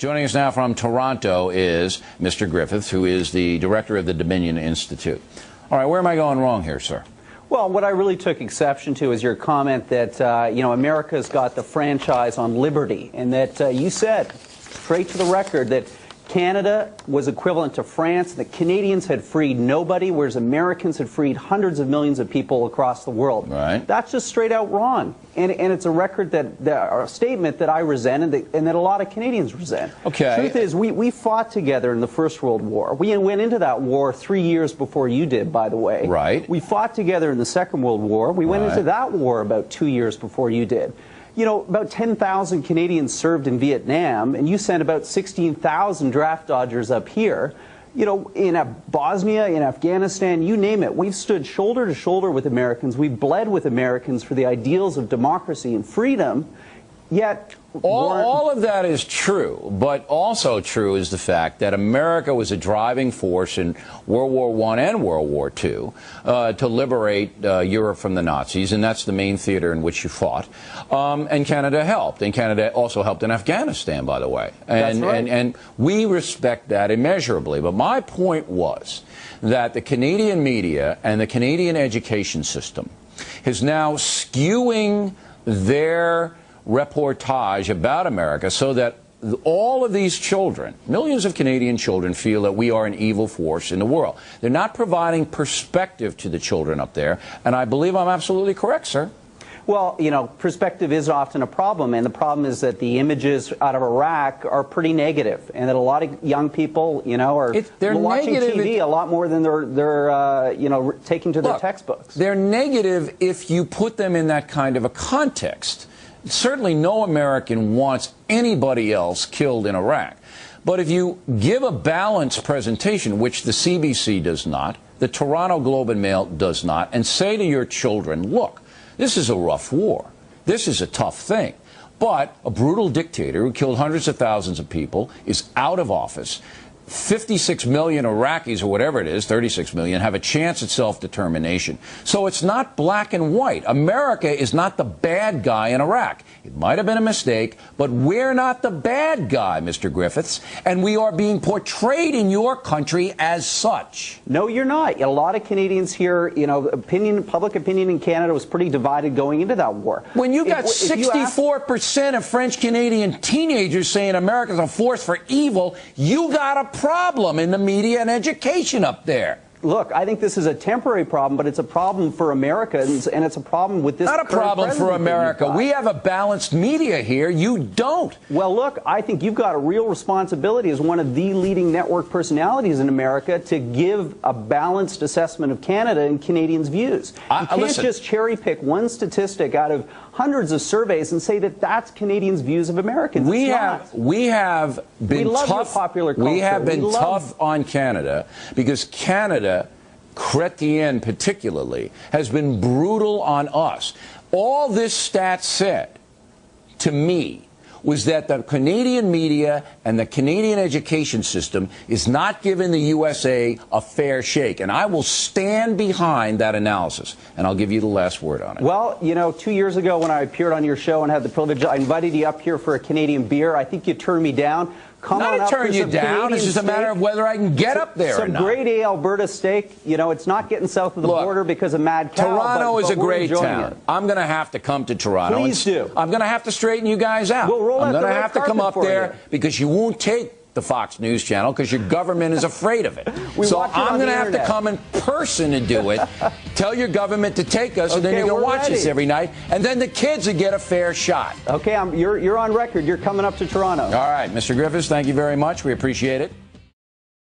Joining us now from Toronto is Mr. Griffiths, who is the director of the Dominion Institute. All right, where am I going wrong here, sir? Well, what I really took exception to is your comment that, America's got the franchise on liberty, and that you said, straight to the record, that Canada was equivalent to France, that Canadians had freed nobody, whereas Americans had freed hundreds of millions of people across the world. Right. That's just straight out wrong. And it's a record or a statement that I resent and that a lot of Canadians resent. Okay. Truth is, we fought together in the First World War. We went into that war 3 years before you did, by the way. Right. We fought together in the Second World War. We went into that war about 2 years before you did. You know, about 10,000 Canadians served in Vietnam, and you sent about 16,000 draft dodgers up here. You know, in Bosnia, in Afghanistan, you name it. We've stood shoulder to shoulder with Americans. We've bled with Americans for the ideals of democracy and freedom, yet... All of that is true, but also true is the fact that America was a driving force in World War I and World War II to liberate Europe from the Nazis, and that's the main theater in which you fought. And Canada helped, and Canada also helped in Afghanistan, by the way. And, that's right. and we respect that immeasurably. But my point was that the Canadian media and the Canadian education system is now skewing their reportage about America so that all of these children, millions of Canadian children, feel that we are an evil force in the world. They're not providing perspective to the children up there, and I believe I'm absolutely correct, sir. Well, you know, perspective is often a problem, and the problem is that the images out of Iraq are pretty negative, and that a lot of young people, you know, are watching TV a lot more than they're taking to their textbooks. They're negative if you put them in that kind of a context. Certainly no American wants anybody else killed in Iraq. But if you give a balanced presentation, which the CBC does not, the Toronto Globe and Mail does not, and say to your children, look, this is a rough war. This is a tough thing. But a brutal dictator who killed hundreds of thousands of people is out of office. 56 million Iraqis, or whatever it is, 36 million, have a chance at self-determination. So it's not black and white. America is not the bad guy in Iraq. It might have been a mistake, but we're not the bad guy, Mr. Griffiths, and we are being portrayed in your country as such. No, you're not. A lot of Canadians here, you know, public opinion in Canada was pretty divided going into that war. When you got 64% of French-Canadian teenagers saying America's a force for evil, you got a problem in the media and education up there. Look, I think this is a temporary problem, but it's a problem for Americans, and it's a problem with this. Not a problem for America. We have a balanced media here. You don't. Well, look, I think you've got a real responsibility as one of the leading network personalities in America to give a balanced assessment of Canada and Canadians' views. You can't just cherry pick one statistic out of hundreds of surveys and say that that's Canadians' views of Americans. We have been tough on Canada because Canada, Chrétien particularly, has been brutal on us. All this stat said to me was that the Canadian media and the Canadian education system is not giving the USA a fair shake. And I will stand behind that analysis. And I'll give you the last word on it. Well, you know, 2 years ago when I appeared on your show and had the privilege, I invited you up here for a Canadian beer. I think you turned me down. Not to turn you down. It's just a matter of whether I can get up there or not. Some grade A Alberta steak. You know, it's not getting south of the border because of mad cow. Toronto is a great town. I'm going to have to come to Toronto. Please do. I'm going to have to straighten you guys out. We'll roll out the red carpet for you. I'm going to have to come up there because you won't take the Fox News channel because your government is afraid of it. So I'm going to have to come in person to do it. Tell your government to take us, and then you can watch us every night, and then the kids will get a fair shot. Okay, you're on record. You're coming up to Toronto. All right, Mr. Griffiths, thank you very much. We appreciate it.